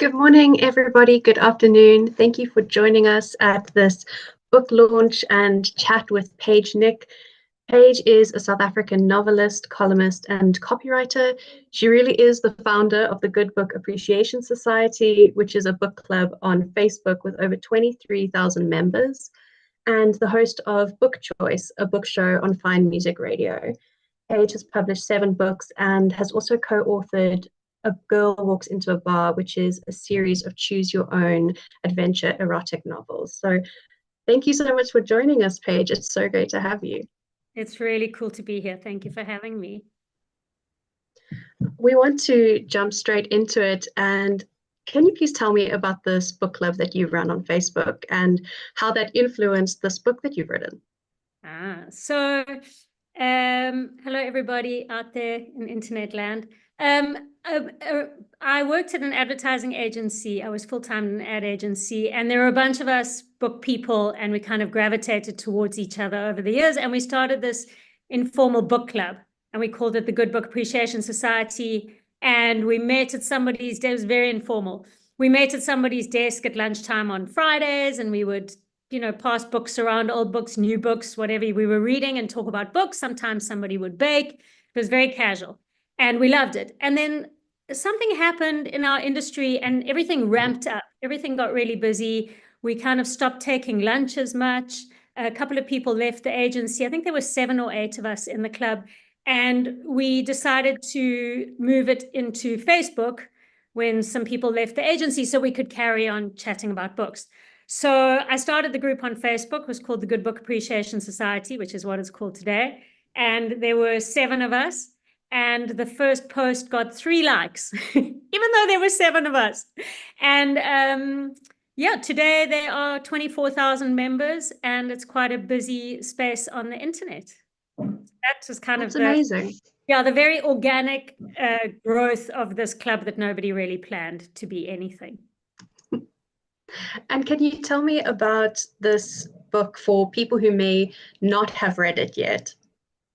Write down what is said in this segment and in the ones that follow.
Good morning, everybody. Good afternoon. Thank you for joining us at this book launch and chat with Paige Nick. Paige is a South African novelist, columnist, and copywriter. She really is the founder of the Good Book Appreciation Society, which is a book club on Facebook with over 23,000 members, and the host of Book Choice, a book show on Fine Music Radio. Paige has published 7 books and has also co-authored A Girl Walks into a Bar, which is a series of choose your own adventure erotic novels. So thank you so much for joining us, Paige. It's so great to have you. It's really cool to be here. Thank you for having me. We want to jump straight into it. And can you please tell me about this book club that you run on Facebook and how that influenced this book that you've written? Hello everybody out there in internet land. I worked at an advertising agency. I was full-time in an ad agency, and there were a bunch of us book people, and we kind of gravitated towards each other over the years, and we started this informal book club, and we called it the Good Book Appreciation Society, and we met at somebody's desk. It was very informal. We met at somebody's desk at lunchtime on Fridays, and we would pass books around, old books, new books, whatever we were reading, and talk about books. Sometimes somebody would bake. It was very casual, and we loved it. And then something happened in our industry, and everything ramped up. Everything got really busy. We kind of stopped taking lunch as much. A couple of people left the agency. I think there were 7 or 8 of us in the club, and we decided to move it into Facebook when some people left the agency so we could carry on chatting about books. So I started the group on Facebook. It was called the Good Book Appreciation Society, which is what it's called today. And there were 7 of us. And the first post got 3 likes, even though there were 7 of us. And today there are 24,000 members, and it's quite a busy space on the internet. That was kind That's of amazing. The very organic growth of this club that nobody really planned to be anything. And can you tell me about this book for people who may not have read it yet?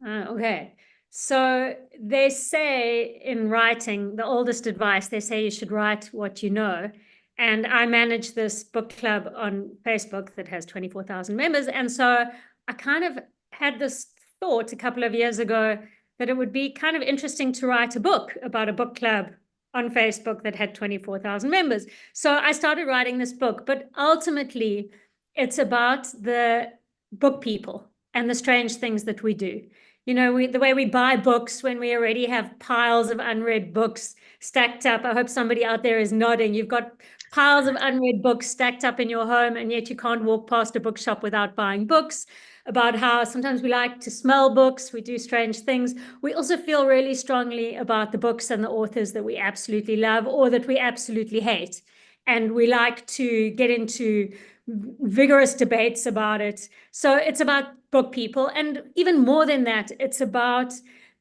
Okay. So they say in writing, the oldest advice, they say you should write what you know. And I manage this book club on Facebook that has 24,000 members. And so I kind of had this thought a couple of years ago that it would be kind of interesting to write a book about a book club on Facebook that had 24,000 members. So I started writing this book, but ultimately it's about the book people and the strange things that we do. The way we buy books when we already have piles of unread books stacked up. I hope somebody out there is nodding. You've got piles of unread books stacked up in your home, and yet you can't walk past a bookshop without buying books. About how sometimes we like to smell books, we do strange things. We also feel really strongly about the books and the authors that we absolutely love or that we absolutely hate. And we like to get into vigorous debates about it. So it's about book people. And even more than that, it's about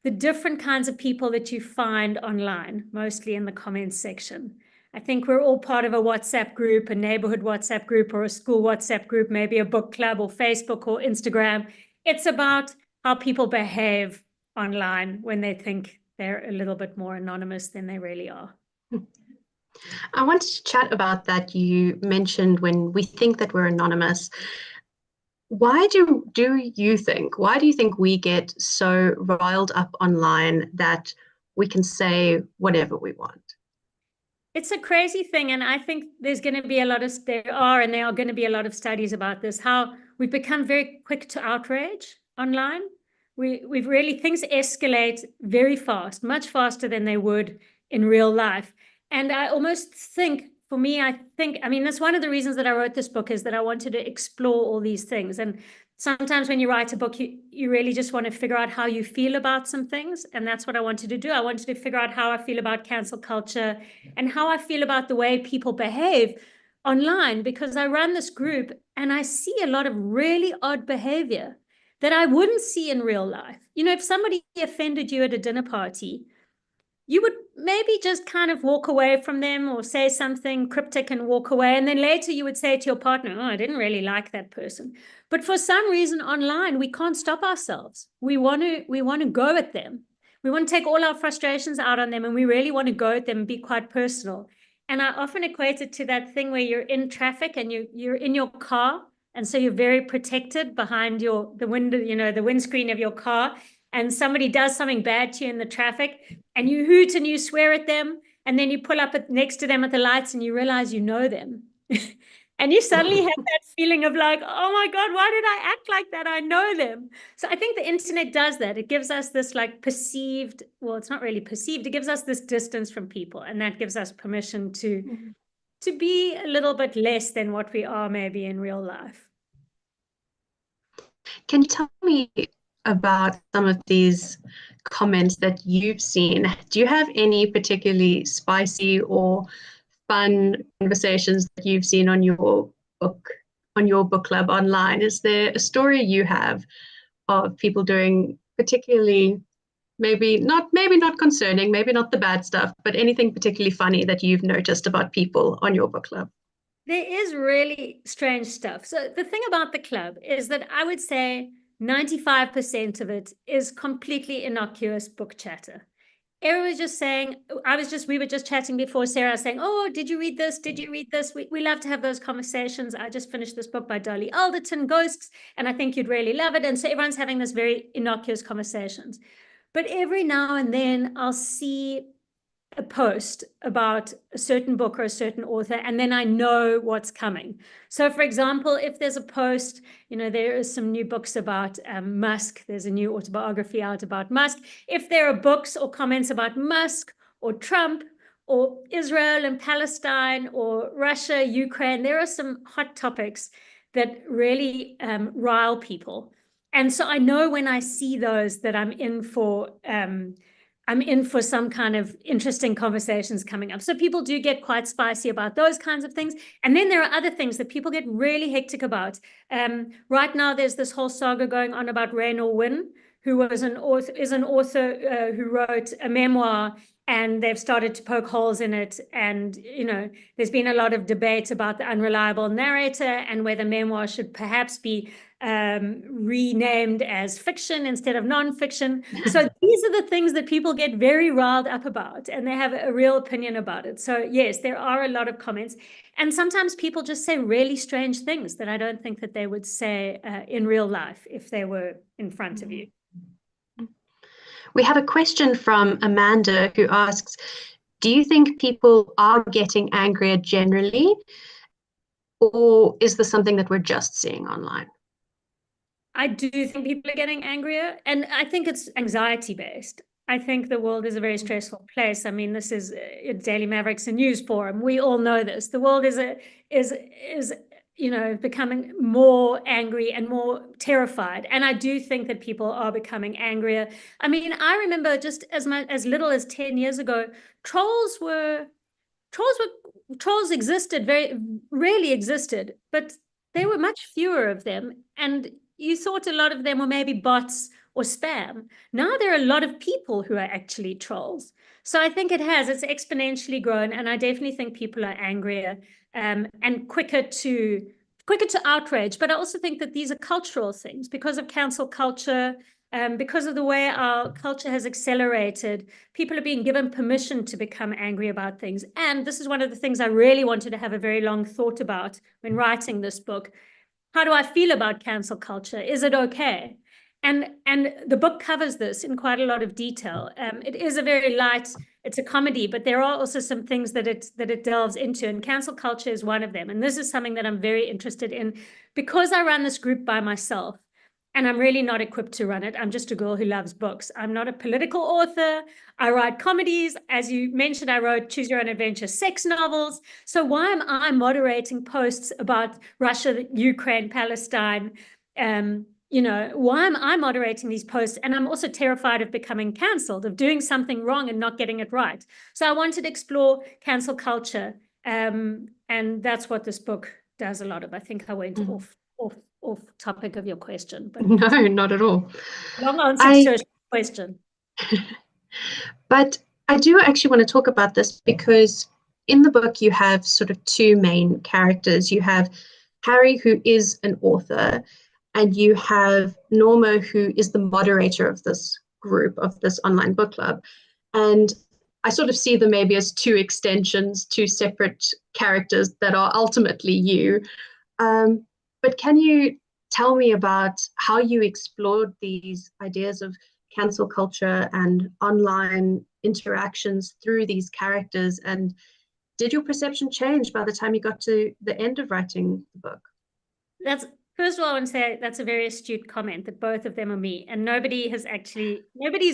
the different kinds of people that you find online, mostly in the comments section. I think we're all part of a WhatsApp group, a neighborhood WhatsApp group, or a school WhatsApp group, maybe a book club or Facebook or Instagram. It's about how people behave online when they think they're a little bit more anonymous than they really are. I wanted to chat about that. You mentioned when we think that we're anonymous. Why do you think we get so riled up online that we can say whatever we want? It's a crazy thing, and I think there are going to be a lot of studies about this, how we've become very quick to outrage online. We've really, things escalate very fast, much faster than they would in real life. And I almost think, for me, that's one of the reasons that I wrote this book, is that I wanted to explore all these things. And sometimes when you write a book, you really just want to figure out how you feel about some things. And that's what I wanted to do. I wanted to figure out how I feel about cancel culture and how I feel about the way people behave online, because I run this group and I see a lot of really odd behavior that I wouldn't see in real life. If somebody offended you at a dinner party, you would maybe just kind of walk away from them or say something cryptic and walk away. And then later you would say to your partner, oh, I didn't really like that person. But for some reason online, we can't stop ourselves. We want to go at them. We want to take all our frustrations out on them, and we really want to go at them and be quite personal. And I often equate it to that thing where you're in traffic and you're in your car, and so you're very protected behind the window, the windscreen of your car, and somebody does something bad to you in the traffic, and you hoot and you swear at them, and then you pull up next to them at the lights and you realize you know them. And you suddenly have that feeling of like, oh my God, why did I act like that? I know them. So I think the internet does that. It gives us this like perceived, well, it's not really perceived. It gives us this distance from people, and that gives us permission to be a little bit less than what we are maybe in real life. Can you tell me about some of these comments that you've seen? Do you have any particularly spicy or fun conversations that you've seen on your book club online? Is there a story you have of people doing particularly maybe not concerning, maybe not the bad stuff, but anything particularly funny that you've noticed about people on your book club? There is really strange stuff. So the thing about the club is that I would say 95% of it is completely innocuous book chatter. Everyone was just saying, we were just chatting before, Sarah saying, oh, did you read this? Did you read this? We love to have those conversations. I just finished this book by Dolly Alderton, Ghosts, and I think you'd really love it. And so everyone's having this very innocuous conversations. But every now and then I'll see a post about a certain book or a certain author, and then I know what's coming. So for example, if there's a post, there is some new books about Musk, there's a new autobiography out about Musk. If there are books or comments about Musk or Trump or Israel and Palestine or Russia, Ukraine, there are some hot topics that really rile people. And so I know when I see those that I'm in for some kind of interesting conversations coming up. So people do get quite spicy about those kinds of things. And then there are other things that people get really hectic about. Right now, there's this whole saga going on about Raynor Winn, who is an author who wrote a memoir, and they've started to poke holes in it. And, there's been a lot of debate about the unreliable narrator and whether memoir should perhaps be renamed as fiction instead of nonfiction. So these are the things that people get very riled up about, and they have a real opinion about it. So yes, there are a lot of comments, and sometimes people just say really strange things that I don't think that they would say in real life if they were in front of you. We have a question from Amanda who asks, do you think people are getting angrier generally, or is this something that we're just seeing online? I do think people are getting angrier, and I think it's anxiety-based. I think the world is a very stressful place. I mean, this is Daily Mavericks, a news forum. We all know this. The world is becoming more angry and more terrified. And I do think that people are becoming angrier. I mean, I remember just as little as 10 years ago, trolls existed, rarely existed, but there were much fewer of them. And you thought a lot of them were maybe bots or spam. Now there are a lot of people who are actually trolls. So I think it's exponentially grown, and I definitely think people are angrier and quicker to outrage. But I also think that these are cultural things because of cancel culture, because of the way our culture has accelerated. People are being given permission to become angry about things. And this is one of the things I really wanted to have a very long thought about when writing this book. How do I feel about cancel culture? Is it okay? And the book covers this in quite a lot of detail. It is a very light, it's a comedy, but there are also some things that it delves into, and cancel culture is one of them. And this is something that I'm very interested in because I run this group by myself, and I'm really not equipped to run it. I'm just a girl who loves books. I'm not a political author. I write comedies. As you mentioned, I wrote Choose Your Own Adventure sex novels. So why am I moderating posts about Russia, Ukraine, Palestine? Why am I moderating these posts? And I'm also terrified of becoming cancelled, of doing something wrong and not getting it right. So I wanted to explore cancel culture. And that's what this book does a lot of. I think I went off topic of your question, but no, not at all. Long answer to a question. But I do actually want to talk about this because in the book you have sort of two main characters. You have Harry, who is an author, and you have Norma, who is the moderator of this group, of this online book club. And I sort of see them maybe as two extensions, two separate characters that are ultimately you. But can you tell me about how you explored these ideas of cancel culture and online interactions through these characters? And did your perception change by the time you got to the end of writing the book? That's First of all, I want to say that's a very astute comment that both of them are me, and nobody's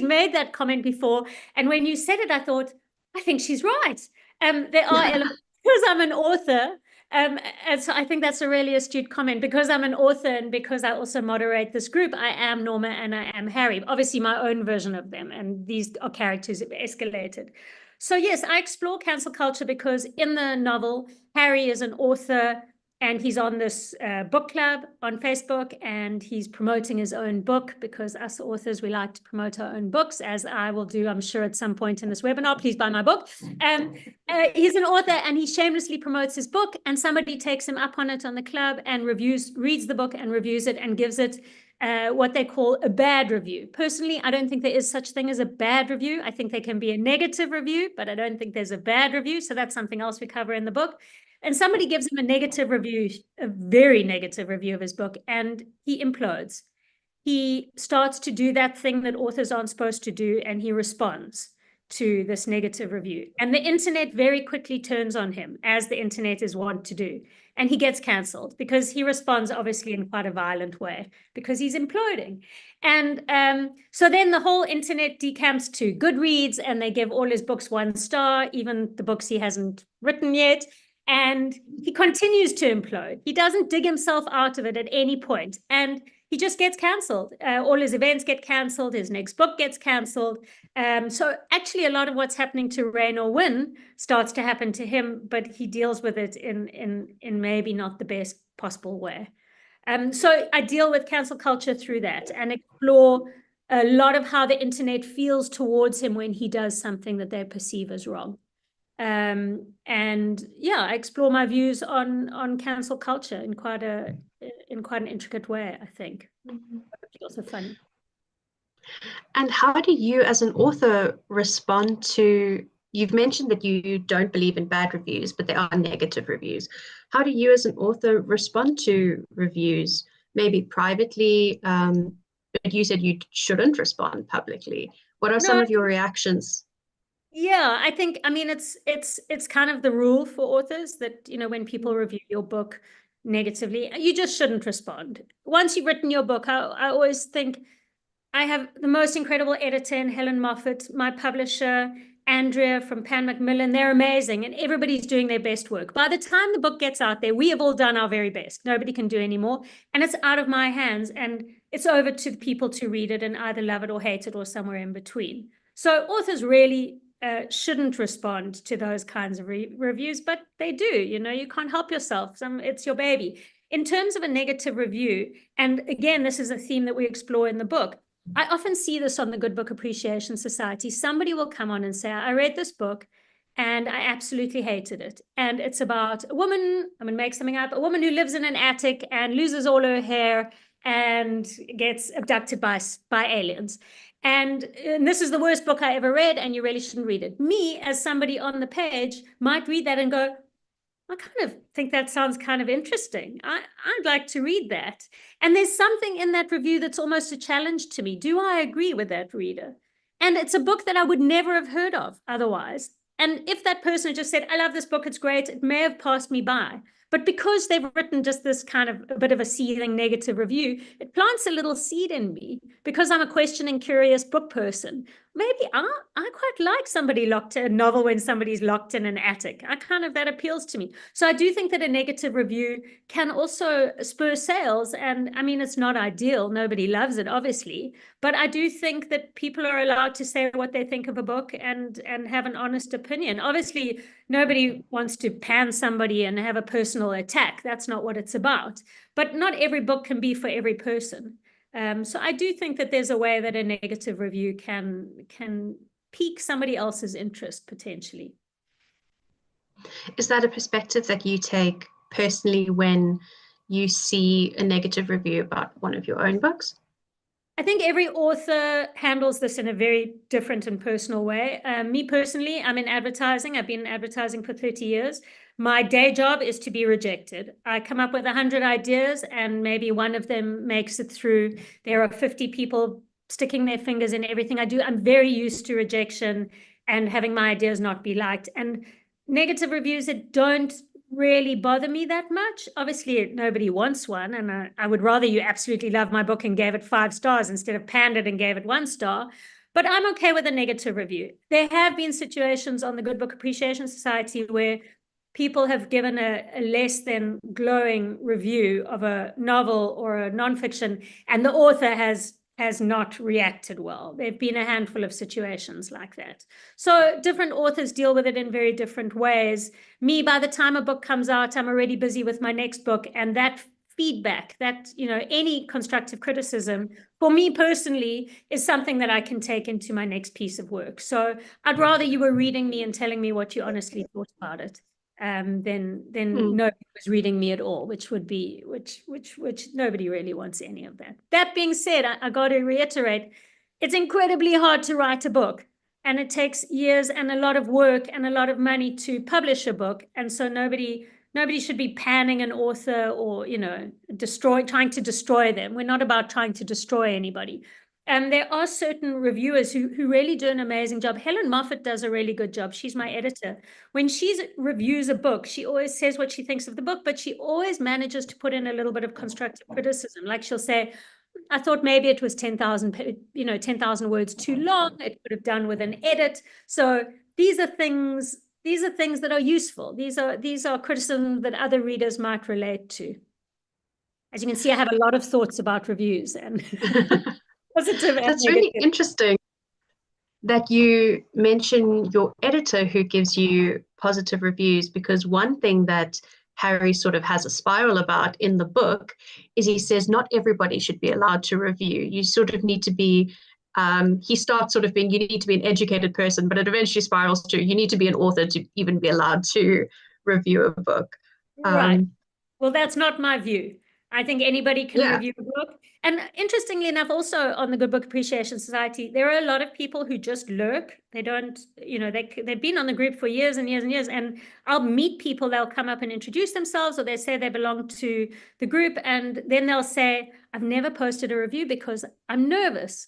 made that comment before. And when you said it, I thought, I think she's right. There are elements because I'm an author. And so I think that's a really astute comment. Because I'm an author and because I also moderate this group, I am Norma and I am Harry, obviously my own version of them. And these are characters that escalated. So yes, I explore cancel culture because in the novel, Harry is an author and he's on this book club on Facebook, and he's promoting his own book because us authors, we like to promote our own books, as I will do, I'm sure, at some point in this webinar. Please buy my book. He's an author and he shamelessly promotes his book, and somebody takes him up on it on the club and reads the book and reviews it and gives it what they call a bad review. Personally, I don't think there is such thing as a bad review. I think there can be a negative review, but I don't think there's a bad review. So that's something else we cover in the book. And somebody gives him a negative review, a very negative review of his book, and he implodes. He starts to do that thing that authors aren't supposed to do, and he responds to this negative review. And the internet very quickly turns on him, as the internet is wont to do. And he gets cancelled because he responds, obviously, in quite a violent way, because he's imploding. And so then the whole internet decamps to Goodreads, and they give all his books 1 star, even the books he hasn't written yet. And he continues to implode. He doesn't dig himself out of it at any point. And he just gets cancelled. All his events get cancelled. His next book gets cancelled. So actually, a lot of what's happening to Rain or Win starts to happen to him, but he deals with it in maybe not the best possible way. So I deal with cancel culture through that and explore a lot of how the internet feels towards him when he does something that they perceive as wrong. And yeah, I explore my views on cancel culture in quite an intricate way, I think. It's also fun. And how do you as an author respond to, you've mentioned that you don't believe in bad reviews, but there are negative reviews. How do you as an author respond to reviews, maybe privately, but you said you shouldn't respond publicly? What are some of your reactions? Yeah, I mean, it's kind of the rule for authors that, when people review your book negatively, you just shouldn't respond. Once you've written your book, I always think I have the most incredible editor in Helen Moffat, my publisher, Andrea from Pan Macmillan. They're amazing, and everybody's doing their best work. By the time the book gets out there, we have all done our very best. Nobody can do any more, and it's out of my hands, and it's over to the people to read it and either love it or hate it or somewhere in between. So authors really shouldn't respond to those kinds of reviews, but they do. You can't help yourself. It's your baby. In terms of a negative review, and again, this is a theme that we explore in the book, I often see this on the Good Book Appreciation Society. Somebody will come on and say, I read this book and I absolutely hated it. And it's about a woman, I'm going to make something up, a woman who lives in an attic and loses all her hair and gets abducted by aliens. And this is the worst book I ever read, and you really shouldn't read it. Me, as somebody on the page, might read that and go, I kind of think that sounds kind of interesting. I'd like to read that. And there's something in that review that's almost a challenge to me. Do I agree with that reader? And it's a book that I would never have heard of otherwise. And if that person had just said, I love this book, it's great, it may have passed me by. But because they've written just this kind of a bit of a seething negative review, it plants a little seed in me because I'm a questioning, curious book person. Maybe I quite like somebody locked in a novel when somebody's locked in an attic. That appeals to me. So I do think that a negative review can also spur sales. And I mean, it's not ideal. Nobody loves it, obviously. But I do think that people are allowed to say what they think of a book and have an honest opinion. Obviously, nobody wants to pan somebody and have a personal attack. That's not what it's about. But not every book can be for every person. So I do think that there's a way that a negative review can pique somebody else's interest potentially. Is that a perspective that you take personally when you see a negative review about one of your own books? I think every author handles this in a very different and personal way. Me personally, I'm in advertising. I've been in advertising for 30 years. My day job is to be rejected. I come up with 100 ideas and maybe one of them makes it through. There are 50 people sticking their fingers in everything I do. I'm very used to rejection and having my ideas not be liked. And negative reviews that don't really bother me that much. Obviously, nobody wants one, and I would rather you absolutely love my book and gave it 5 stars instead of panned it and gave it 1 star. But I'm okay with a negative review. There have been situations on the Good Book Appreciation Society where people have given a less than glowing review of a novel or a nonfiction, and the author has not reacted well. There've been a handful of situations like that. So different authors deal with it in very different ways. Me, by the time a book comes out, I'm already busy with my next book, and that feedback, that, any constructive criticism, for me personally, is something that I can take into my next piece of work. So I'd rather you were reading me and telling me what you honestly thought about it. Than nobody was reading me at all, which nobody really wants any of that. That being said, I got to reiterate, it's incredibly hard to write a book, and it takes years and a lot of work and a lot of money to publish a book. And so nobody should be panning an author or, trying to destroy them. We're not about trying to destroy anybody. And there are certain reviewers who really do an amazing job. Helen Moffat does a really good job. She's my editor. When she reviews a book, she always says what she thinks of the book, but she always manages to put in a little bit of constructive criticism. Like she'll say, I thought maybe it was 10,000 words too long. It could have done with an edit. So these are things that are useful. These are criticisms that other readers might relate to. As you can see, I have a lot of thoughts about reviews and positive and That's negative. really interesting that you mention your editor who gives you positive reviews, because one thing that Harry sort of has a spiral about in the book is he says not everybody should be allowed to review. You sort of need to be, he starts sort of being, you need to be an educated person, but it eventually spirals to you need to be an author to even be allowed to review a book. Right. Well, that's not my view. I think anybody can review a book. And interestingly enough, also on the Good Book Appreciation Society, there are a lot of people who just lurk. They don't, they've been on the group for years and years and years. And I'll meet people, they'll come up and introduce themselves, or they say they belong to the group. And then they'll say, I've never posted a review because I'm nervous.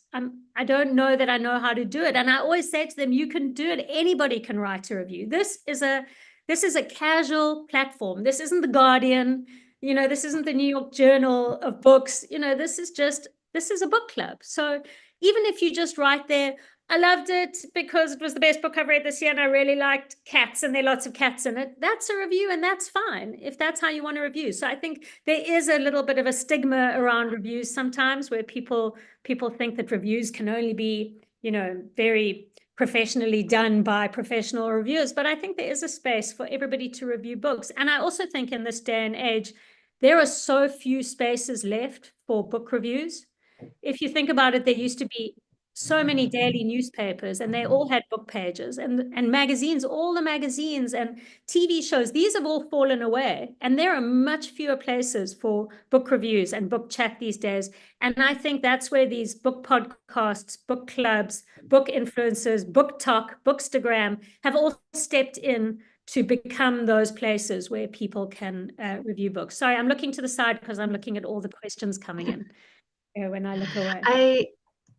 I don't know that I know how to do it. And I always say to them, you can do it. Anybody can write a review. This is a casual platform. This isn't The Guardian. This isn't the New York Journal of books. This is a book club. So even if you just write there, I loved it because it was the best book I've read this year and I really liked cats and there are lots of cats in it, that's a review and that's fine if that's how you want to review. So I think there is a little bit of a stigma around reviews sometimes where people think that reviews can only be, very professionally done by professional reviewers. But I think there is a space for everybody to review books. And I also think in this day and age, there are so few spaces left for book reviews. If you think about it, there used to be so many daily newspapers and they all had book pages and magazines, all the magazines and TV shows, these have all fallen away. And there are much fewer places for book reviews and book chat these days. And I think that's where these book podcasts, book clubs, book influencers, book talk, bookstagram have all stepped in to become those places where people can review books. Sorry, I'm looking to the side because I'm looking at all the questions coming in when I look away.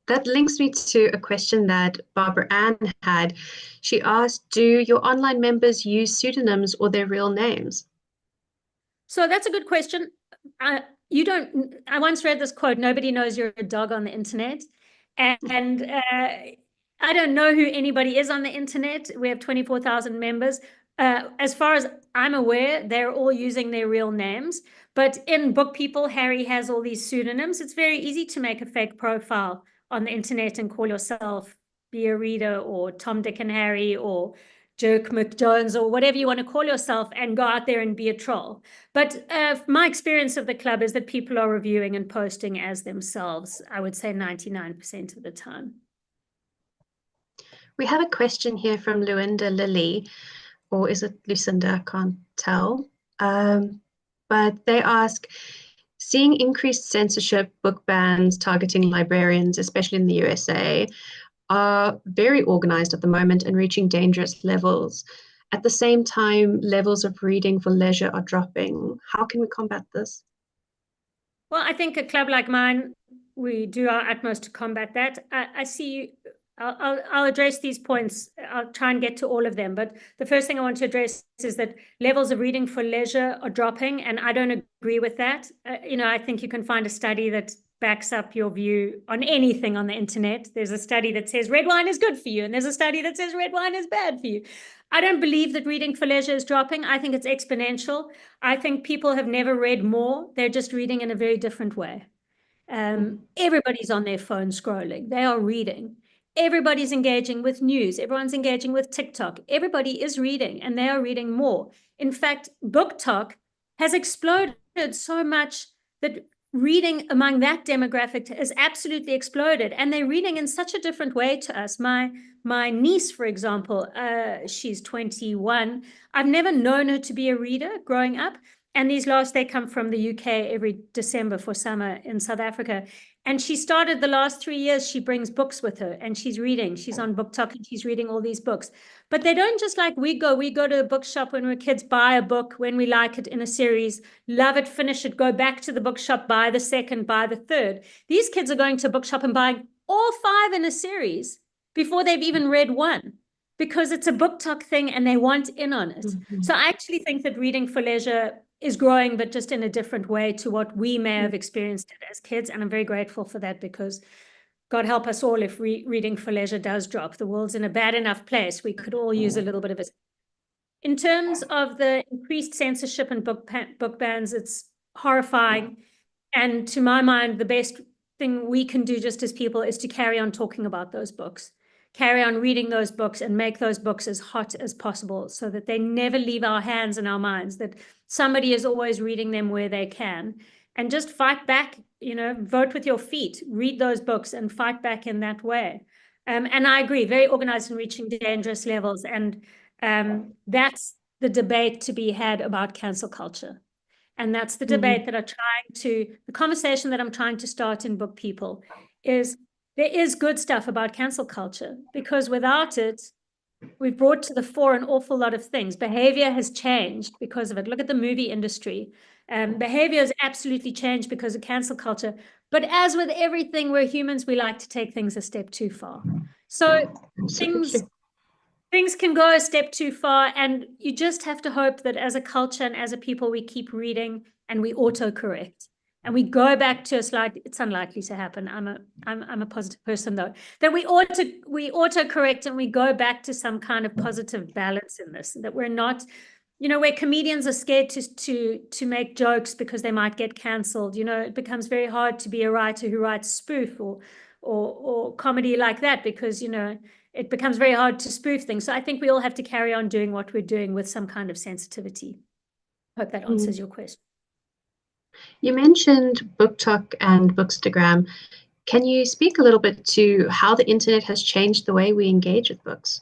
That links me to a question that Barbara Ann had. She asked, do your online members use pseudonyms or their real names? So that's a good question. I once read this quote, nobody knows you're a dog on the internet. And I don't know who anybody is on the internet. We have 24,000 members. As far as I'm aware, they're all using their real names. But in Book People, Harry has all these pseudonyms. It's very easy to make a fake profile on the internet and call yourself Be a Reader or Tom, Dick and Harry or Jerk McJones or whatever you want to call yourself and go out there and be a troll. But my experience of the club is that people are reviewing and posting as themselves, I would say 99% of the time. We have a question here from Lucinda Lilly, or is it Lucinda? I can't tell. But they ask, seeing increased censorship, book bans targeting librarians, especially in the USA, are very organized at the moment and reaching dangerous levels. At the same time, levels of reading for leisure are dropping. How can we combat this? Well, I think a club like mine, we do our utmost to combat that. I see. I'll address these points. I'll try and get to all of them. But the first thing I want to address is that levels of reading for leisure are dropping, and I don't agree with that. I think you can find a study that backs up your view on anything on the internet. There's a study that says red wine is good for you, and there's a study that says red wine is bad for you. I don't believe that reading for leisure is dropping. I think it's exponential. I think people have never read more. They're just reading in a very different way. Everybody's on their phone scrolling. They are reading. Everybody's engaging with news. Everyone's engaging with TikTok. Everybody is reading, and they are reading more. In fact, BookTok has exploded so much that reading among that demographic has absolutely exploded, and they're reading in such a different way to us. My niece, for example, she's 21. I've never known her to be a reader growing up. And they come from the UK every December for summer in South Africa. And she started the last 3 years, she brings books with her and she's reading. She's on BookTok and she's reading all these books. But they don't just like we go to a bookshop when we're kids, buy a book when we like it in a series, love it, finish it, go back to the bookshop, buy the second, buy the third. These kids are going to a bookshop and buying all 5 in a series before they've even read one, because it's a BookTok thing and they want in on it. So I actually think that reading for leisure is growing, but just in a different way to what we may have experienced it as kids. And I'm very grateful for that, because God help us all if reading for leisure does drop. The world's in a bad enough place. We could all use a little bit of it. In terms of the increased censorship and book bans, it's horrifying. And to my mind, the best thing we can do just as people is to carry on talking about those books. Carry on reading those books and make those books as hot as possible so that they never leave our hands and our minds, that somebody is always reading them where they can. And just fight back, vote with your feet, read those books and fight back in that way. And I agree, very organized and reaching dangerous levels. And that's the debate to be had about cancel culture. And that's the debate that the conversation that I'm trying to start in Book People is, there is good stuff about cancel culture, because without it, we've brought to the fore an awful lot of things. Behavior has changed because of it. Look at the movie industry. Behavior has absolutely changed because of cancel culture. But as with everything, we're humans, we like to take things a step too far. So things can go a step too far, and you just have to hope that as a culture and as a people, we keep reading and we autocorrect. And we go back to it's unlikely to happen. I'm a positive person though, that we autocorrect and we go back to some kind of positive balance in this, that we're not, where comedians are scared to make jokes because they might get cancelled. It becomes very hard to be a writer who writes spoof or comedy like that, because, it becomes very hard to spoof things. So I think we all have to carry on doing what we're doing with some kind of sensitivity. Hope that answers your question. You mentioned BookTok and Bookstagram. Can you speak a little bit to how the internet has changed the way we engage with books?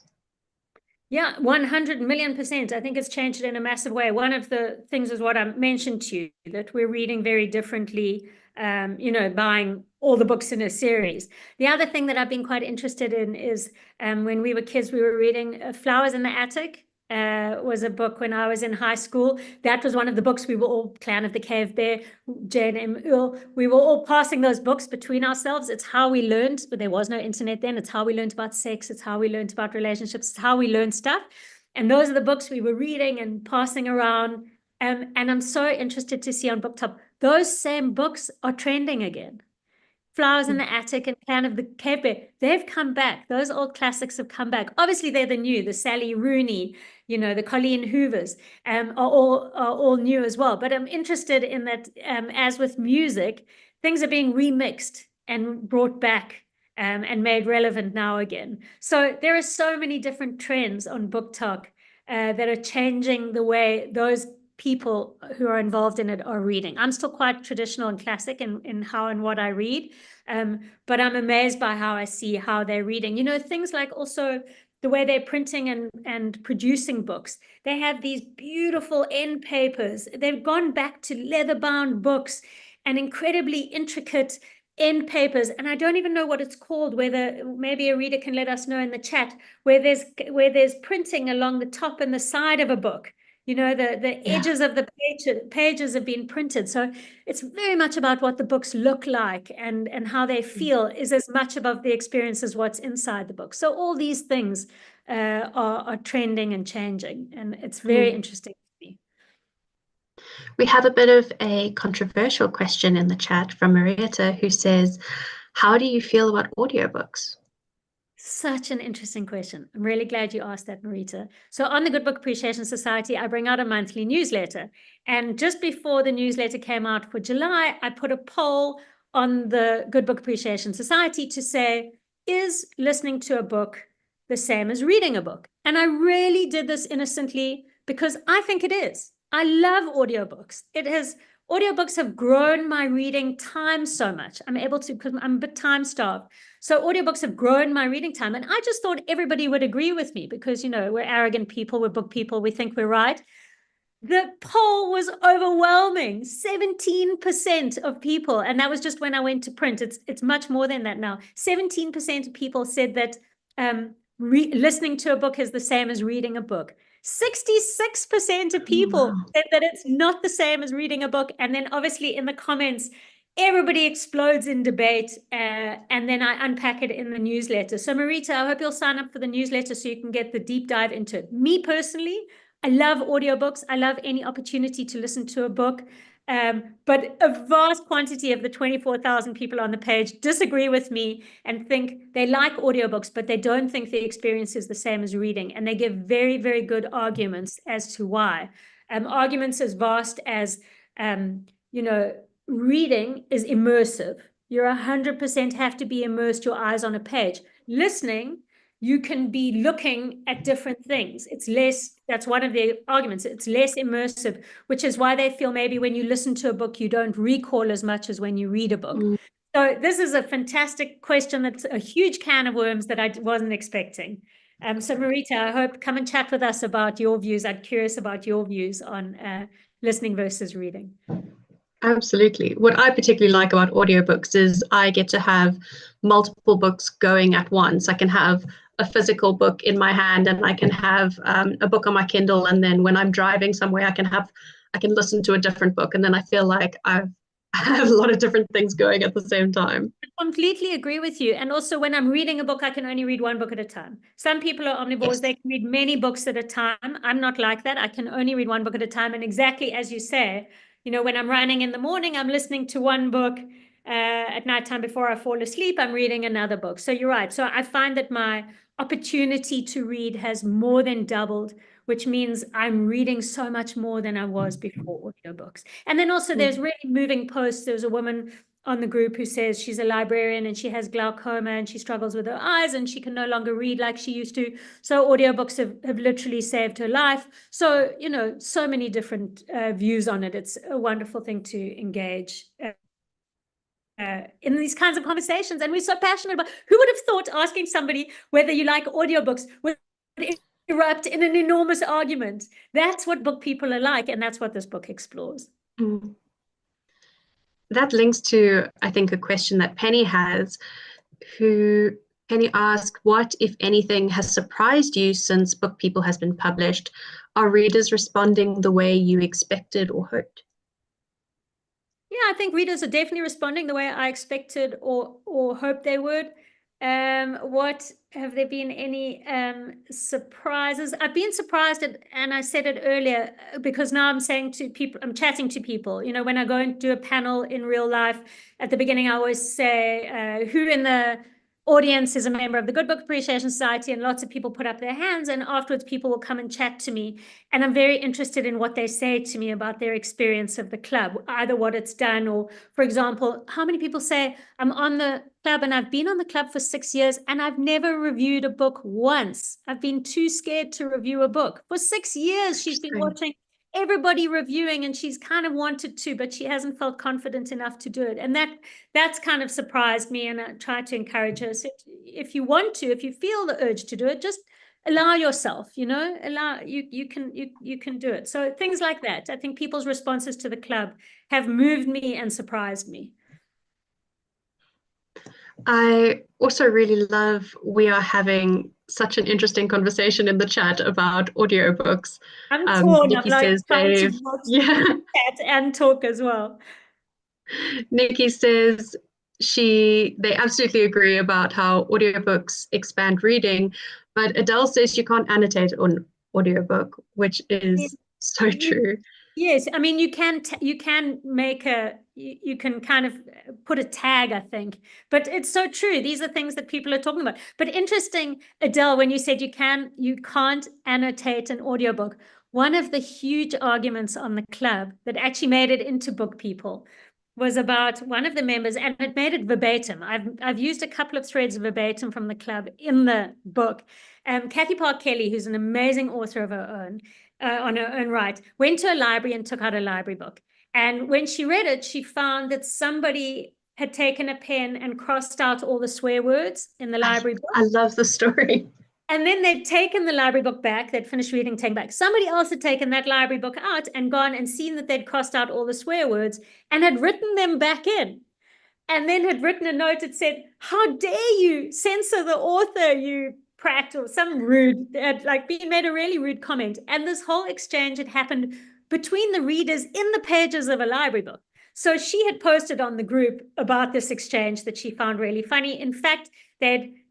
Yeah, 100 million%. I think it's changed it in a massive way. One of the things is what I mentioned to you, that we're reading very differently, buying all the books in a series. The other thing that I've been quite interested in is when we were kids, we were reading Flowers in the Attic. Was a book when I was in high school. That was one of the books we were all, Clan of the Cave Bear, Jane M. Earl, we were all passing those books between ourselves. It's how we learned, but there was no internet then. It's how we learned about sex. It's how we learned about relationships. It's how we learned stuff. And those are the books we were reading and passing around. And I'm so interested to see on BookTok, those same books are trending again. Flowers in the Attic and Clan of the Cave Bear, they've come back. Those old classics have come back. Obviously, they're the new, the Sally Rooney, the Colleen Hoovers, are all new as well. But I'm interested in that, as with music, things are being remixed and brought back and made relevant now again. So there are so many different trends on BookTok that are changing the way those people who are involved in it are reading. I'm still quite traditional and classic in how and what I read, but I'm amazed by how I see how they're reading. Things like also the way they're printing and producing books. They have these beautiful end papers. They've gone back to leather-bound books, and incredibly intricate end papers, and I don't even know what it's called, whether maybe a reader can let us know in the chat, where there's printing along the top and the side of a book. The edges of the pages have been printed. So it's very much about what the books look like and how they feel is as much about the experience as what's inside the book. So all these things are trending and changing, and it's very interesting to me. We have a bit of a controversial question in the chat from Marietta, who says, how do you feel about audiobooks? Such an interesting question. I'm really glad you asked that, Marita. So on the Good Book Appreciation Society, I bring out a monthly newsletter. And just before the newsletter came out for July, I put a poll on the Good Book Appreciation Society to say, is listening to a book the same as reading a book? And I really did this innocently because I think it is. I love audiobooks. Audiobooks have grown my reading time so much. I'm able to, because I'm a bit time starved. So audiobooks have grown my reading time. And I just thought everybody would agree with me because, we're arrogant people, we're book people, we think we're right. The poll was overwhelming, 17% of people. And that was just when I went to print. It's much more than that now. 17% of people said that listening to a book is the same as reading a book. 66% of people said that it's not the same as reading a book. And then obviously in the comments, everybody explodes in debate, and then I unpack it in the newsletter. So Marita, I hope you'll sign up for the newsletter so you can get the deep dive into it. Me personally, I love audiobooks. I love any opportunity to listen to a book. But a vast quantity of the 24,000 people on the page disagree with me and think they like audiobooks, but they don't think the experience is the same as reading. And they give very, very good arguments as to why. Arguments as vast as, reading is immersive. You're 100% have to be immersed, your eyes on a page. Listening, you can be looking at different things. It's less, that's one of the arguments, it's less immersive, which is why they feel maybe when you listen to a book, you don't recall as much as when you read a book. So this is a fantastic question. That's a huge can of worms that I wasn't expecting. So Marita, I hope come and chat with us about your views. I'm curious about your views on listening versus reading. Absolutely. What I particularly like about audiobooks is I get to have multiple books going at once. I can have a physical book in my hand, and I can have a book on my Kindle, and then when I'm driving somewhere, I can listen to a different book, and then I feel like I have a lot of different things going at the same time. I completely agree with you. And also when I'm reading a book, I can only read one book at a time. Some people are omnivores. Yes. They can read many books at a time. I'm not like that. I can only read one book at a time. And exactly as you say, when I'm running in the morning, I'm listening to one book. At nighttime before I fall asleep, I'm reading another book. So you're right. So I find that my opportunity to read has more than doubled, which means I'm reading so much more than I was before audiobooks. And then also there's really moving posts. There's a woman on the group who says she's a librarian and she has glaucoma and she struggles with her eyes and she can no longer read like she used to. So audiobooks have literally saved her life. So, so many different views on it. It's a wonderful thing to engage in these kinds of conversations. And we're so passionate about, who would have thought asking somebody whether you like audiobooks would erupt in an enormous argument? That's what book people are like, and that's what this book explores. That links to, I think, a question that Penny has, Penny asked, what, if anything, has surprised you since Book People has been published? Are readers responding the way you expected or hoped? Yeah, I think readers are definitely responding the way I expected or hoped they would. What have there been any surprises? I've been surprised at, and I said it earlier, because now I'm saying to people, I'm chatting to people, when I go and do a panel in real life, at the beginning, I always say, who in the audience is a member of the Good Book Appreciation Society, and lots of people put up their hands, and afterwards people will come and chat to me, and I'm very interested in what they say to me about their experience of the club, either what it's done, or, for example, how many people say, I'm on the club and I've been on the club for 6 years and I've never reviewed a book once. I've been too scared to review a book. For 6 years she's been watching everybody reviewing and she's kind of wanted to, but she hasn't felt confident enough to do it. And that's kind of surprised me, and I try to encourage her. So if you want to, if you feel the urge to do it, just allow yourself, allow you can do it. So things like that. I think people's responses to the club have moved me and surprised me. I also really love we are having such an interesting conversation in the chat about audiobooks. I'm torn. Nikki I'm like says trying to they've, watch yeah. chat and talk as well. Nikki says they absolutely agree about how audiobooks expand reading, but Adele says you can't annotate on audiobook, which is so true. Yes, I mean you can make you can kind of put a tag, I think, but it's so true. These are things that people are talking about. But interesting, Adele, when you said you can't annotate an audiobook, one of the huge arguments on the club that actually made it into Book People was about one of the members, and it made it verbatim. I've used a couple of threads verbatim from the club in the book. Kathy Park Kelly, who's an amazing author of her own, on her own right, went to a library and took out a library book. And when she read it, she found that somebody had taken a pen and crossed out all the swear words in the library book. I love the story. And then they'd taken the library book back, they'd finished reading, taken back. Somebody else had taken that library book out and gone and seen that they'd crossed out all the swear words and had written them back in. And then had written a note that said, "How dare you censor the author, you prat," or some rude, like being made a really rude comment. And this whole exchange had happened between the readers in the pages of a library book. So she had posted on the group about this exchange that she found really funny. In fact, even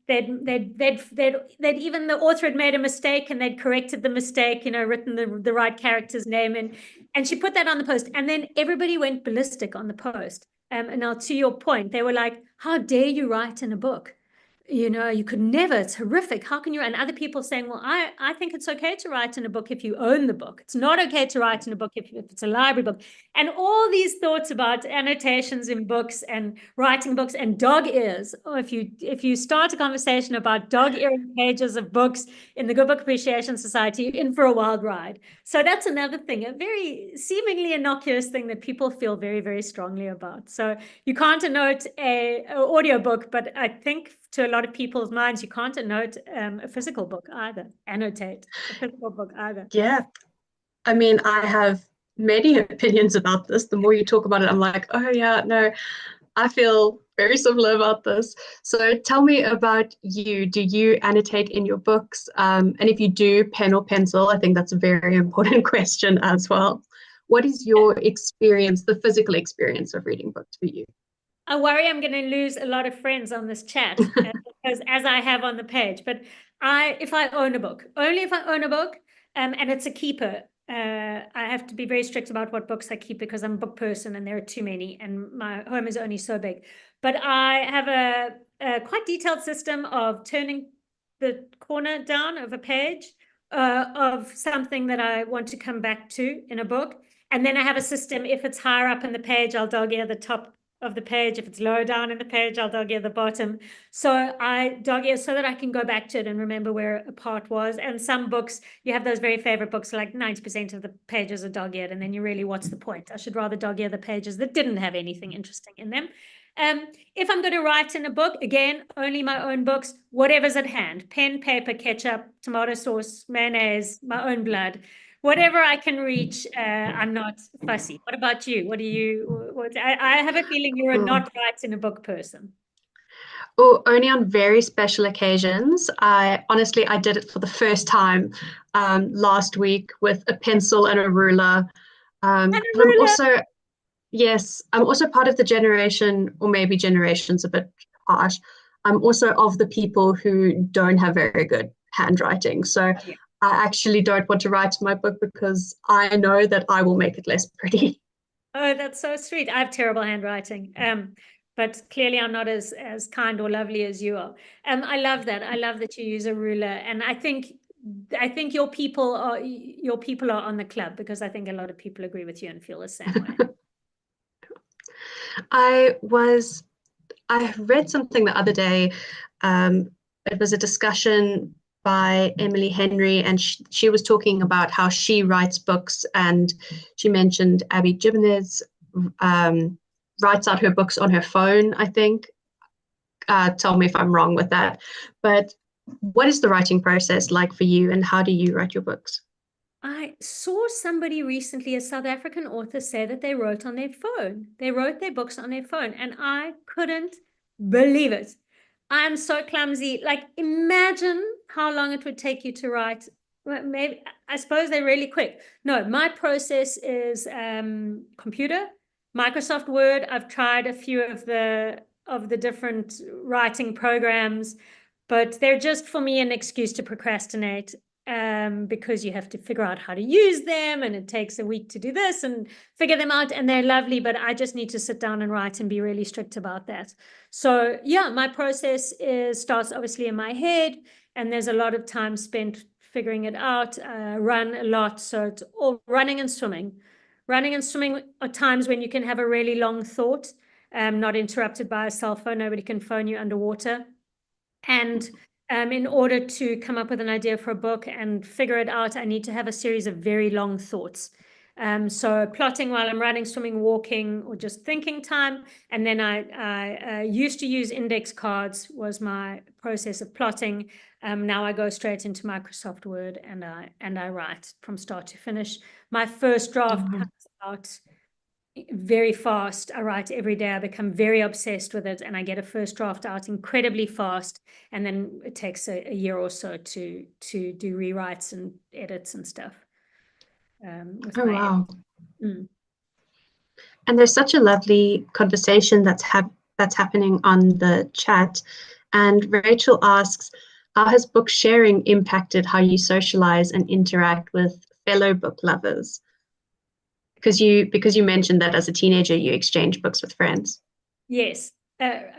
the author had made a mistake and they'd corrected the mistake, written the right character's name in, and she put that on the post. And then everybody went ballistic on the post. And now to your point, they were like, "How dare you write in a book? You could never, it's horrific. How can you?" And other people saying, "Well, I think it's okay to write in a book if you own the book. It's not okay to write in a book if it's a library book." And all these thoughts about annotations in books and writing books and dog ears. Oh, if you start a conversation about dog earing pages of books in the Good Book Appreciation Society, you're in for a wild ride. So that's another thing, a very seemingly innocuous thing that people feel very, very strongly about. So you can't annotate an audiobook, but I think to a lot of people's minds, you can't annotate a physical book either. Yeah. I mean, I have many opinions about this. The more you talk about it, I'm like, oh yeah, no, I feel very similar about this. So tell me about you. Do you annotate in your books? And if you do, pen or pencil? I think that's a very important question as well. What is your experience, the physical experience of reading books for you? I worry I'm going to lose a lot of friends on this chat because as I have on the page, but if I own a book, only if I own a book, and it's a keeper, I have to be very strict about what books I keep because I'm a book person and there are too many and my home is only so big. But I have a quite detailed system of turning the corner down of a page of something that I want to come back to in a book. And then I have a system, if it's higher up in the page, I'll dog ear the top of the page. If it's lower down in the page, I'll dog ear the bottom. So I dog ear so that I can go back to it and remember where a part was. And some books, you have those very favorite books, like 90% of the pages are dog eared, and then you really, what's the point? I should rather dog ear the pages that didn't have anything interesting in them. If I'm going to write in a book, again, only my own books, whatever's at hand, pen, paper, ketchup, tomato sauce, mayonnaise, my own blood. Whatever I can reach, I'm not fussy. What about you? I have a feeling you're not right in a book person. Oh, only on very special occasions. I did it for the first time last week with a pencil and a ruler. And a ruler. I'm also part of the generation, or maybe generation's a bit harsh. I'm also of the people who don't have very good handwriting. So yeah. I actually don't want to write in my book because I know that I will make it less pretty. Oh, that's so sweet. I have terrible handwriting. But clearly I'm not as kind or lovely as you are. I love that. I love that you use a ruler. And I think your people are on the club, because I think a lot of people agree with you and feel the same way. I read something the other day. It was a discussion by Emily Henry, and she was talking about how she writes books, and she mentioned Abby Jimenez writes out her books on her phone, I think. Tell me if I'm wrong with that. But what is the writing process like for you, and how do you write your books? I saw somebody recently, a South African author, say that they wrote on their phone. They wrote their books on their phone, and I couldn't believe it. I'm so clumsy. Like, imagine how long it would take you to write. Well, maybe, I suppose they're really quick. No, my process is computer, Microsoft Word. I've tried a few of the different writing programs, but they're just for me an excuse to procrastinate, because you have to figure out how to use them, and it takes a week to do this and figure them out, and they're lovely, but I just need to sit down and write and be really strict about that. So yeah, my process starts obviously in my head, and there's a lot of time spent figuring it out. Run a lot, so it's all running and swimming. Running and swimming are times when you can have a really long thought, not interrupted by a cell phone. Nobody can phone you underwater. And in order to come up with an idea for a book and figure it out, I need to have a series of very long thoughts. So plotting while I'm running, swimming, walking, or just thinking time. And then I used to use index cards, was my process of plotting. Now I go straight into Microsoft Word, and I write from start to finish. My first draft comes out very fast. I write every day. I become very obsessed with it, and I get a first draft out incredibly fast. And then it takes a year or so to do rewrites and edits and stuff. With Oh, my wow. Mm. And there's such a lovely conversation that's happening on the chat. And Rachel asks, how has book sharing impacted how you socialize and interact with fellow book lovers? Because you mentioned that as a teenager, you exchange books with friends. Yes.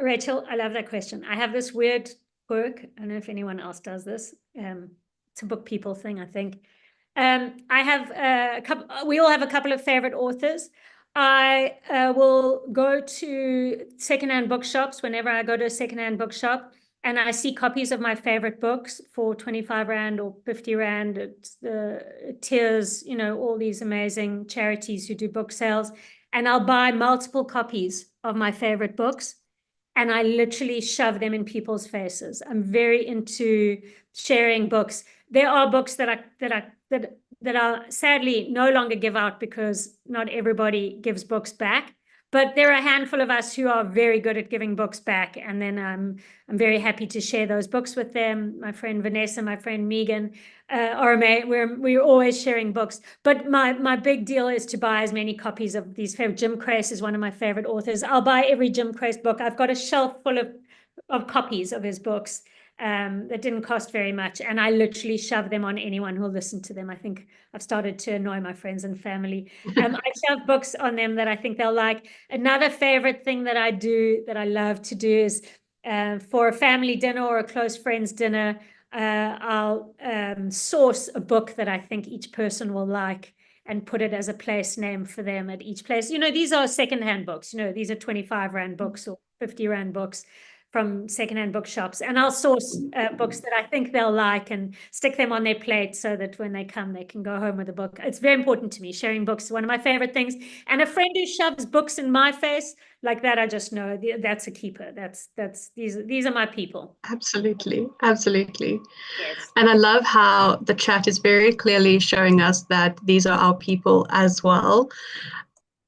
Rachel, I love that question. I have this weird quirk. I don't know if anyone else does this. It's a book people thing, I think. I have a couple. We all have a couple of favorite authors. I will go to secondhand bookshops whenever I go to a secondhand bookshop, and I see copies of my favorite books for 25 Rand or 50 Rand. It's the Tears, all these amazing charities who do book sales. And I'll buy multiple copies of my favorite books, and I literally shove them in people's faces. I'm very into sharing books. There are books that I sadly no longer give out because not everybody gives books back. But there are a handful of us who are very good at giving books back, and then I'm very happy to share those books with them. My friend Vanessa, my friend Megan, we're always sharing books. But my big deal is to buy as many copies of these favorite. Jim Crace is one of my favorite authors. I'll buy every Jim Crace book. I've got a shelf full of copies of his books that didn't cost very much, and I literally shove them on anyone who'll listen to them. I think I've started to annoy my friends and family. I shove books on them that I think they'll like. Another favorite thing that I do, that I love to do, is for a family dinner or a close friends dinner, I'll source a book that I think each person will like and put it as a place name for them at each place. These are secondhand books. These are 25 Rand books or 50 Rand books from secondhand bookshops, and I'll source books that I think they'll like and stick them on their plate so that when they come, they can go home with a book. It's very important to me. Sharing books is one of my favorite things. And a friend who shoves books in my face like that, I just know that's a keeper. These are my people. Absolutely. Absolutely. Yes. And I love how the chat is very clearly showing us that these are our people as well.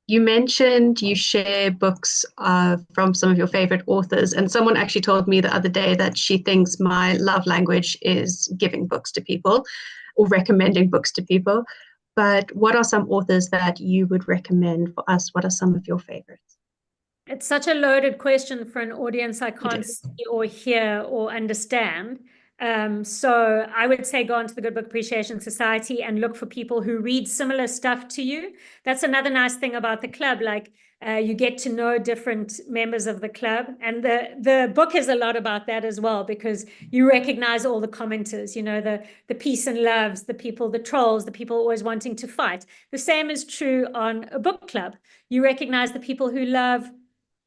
You mentioned you share books from some of your favorite authors, and someone actually told me the other day that she thinks my love language is giving books to people or recommending books to people. But what are some authors that you would recommend for us? What are some of your favorites? It's such a loaded question for an audience I can't see or hear or understand. So I would say go onto the Good Book Appreciation Society and look for people who read similar stuff to you. That's another nice thing about the club. Like you get to know different members of the club, and the book is a lot about that as well, because you recognize all the commenters, the peace and loves, the people, the trolls, the people always wanting to fight. The same is true on a book club. You recognize the people who love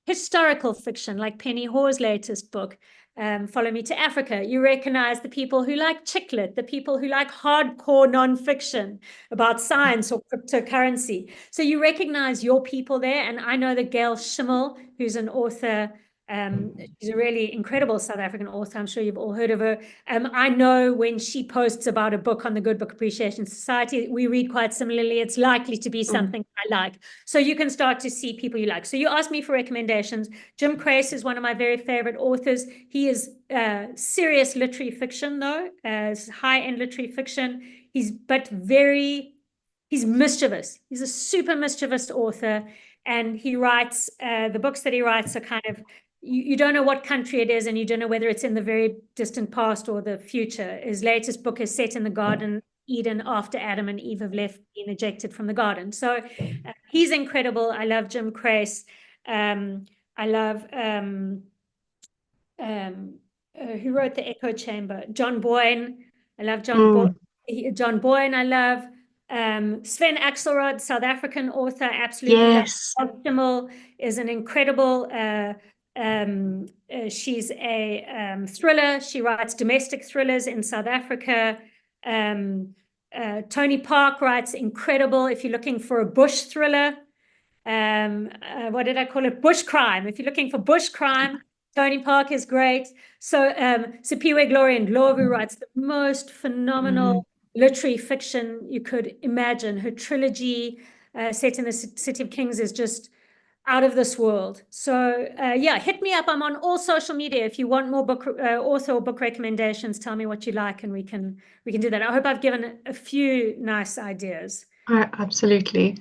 historical fiction, like Penny Hoare's latest book, Follow Me to Africa. You recognize the people who like chick lit, the people who like hardcore nonfiction about science or cryptocurrency. So you recognize your people there. And I know that Gail Schimmel, who's an author She's a really incredible South African author. I'm sure you've all heard of her. I know when she posts about a book on the Good Book Appreciation Society, we read quite similarly. It's likely to be something I like. So you can start to see people you like. So you asked me for recommendations. Jim Crace is one of my very favorite authors. He is serious literary fiction, though, high-end literary fiction. He's mischievous. He's a super mischievous author. And he writes, the books that he writes are kind of, you don't know what country it is, and you don't know whether it's in the very distant past or the future. His latest book is set in the Garden Eden after Adam and Eve have left, been ejected from the garden. So he's incredible. I love Jim Crace. I love who wrote The Echo Chamber? John Boyne. I love John Boyne. I love Sven Axelrod, South African author. Absolutely. Yes. Optimal is an incredible. She's a thriller. She writes domestic thrillers in South Africa. Tony Park writes incredible. If you're looking for a bush thriller, what did I call it? Bush crime. If you're looking for bush crime, Tony Park is great. So Siphiwe Glory Ndlovu writes the most phenomenal literary fiction you could imagine. Her trilogy set in the City of Kings is just out of this world. So yeah, hit me up. I'm on all social media. If you want more book author or book recommendations, tell me what you like, and we can do that. I hope I've given a few nice ideas. Absolutely.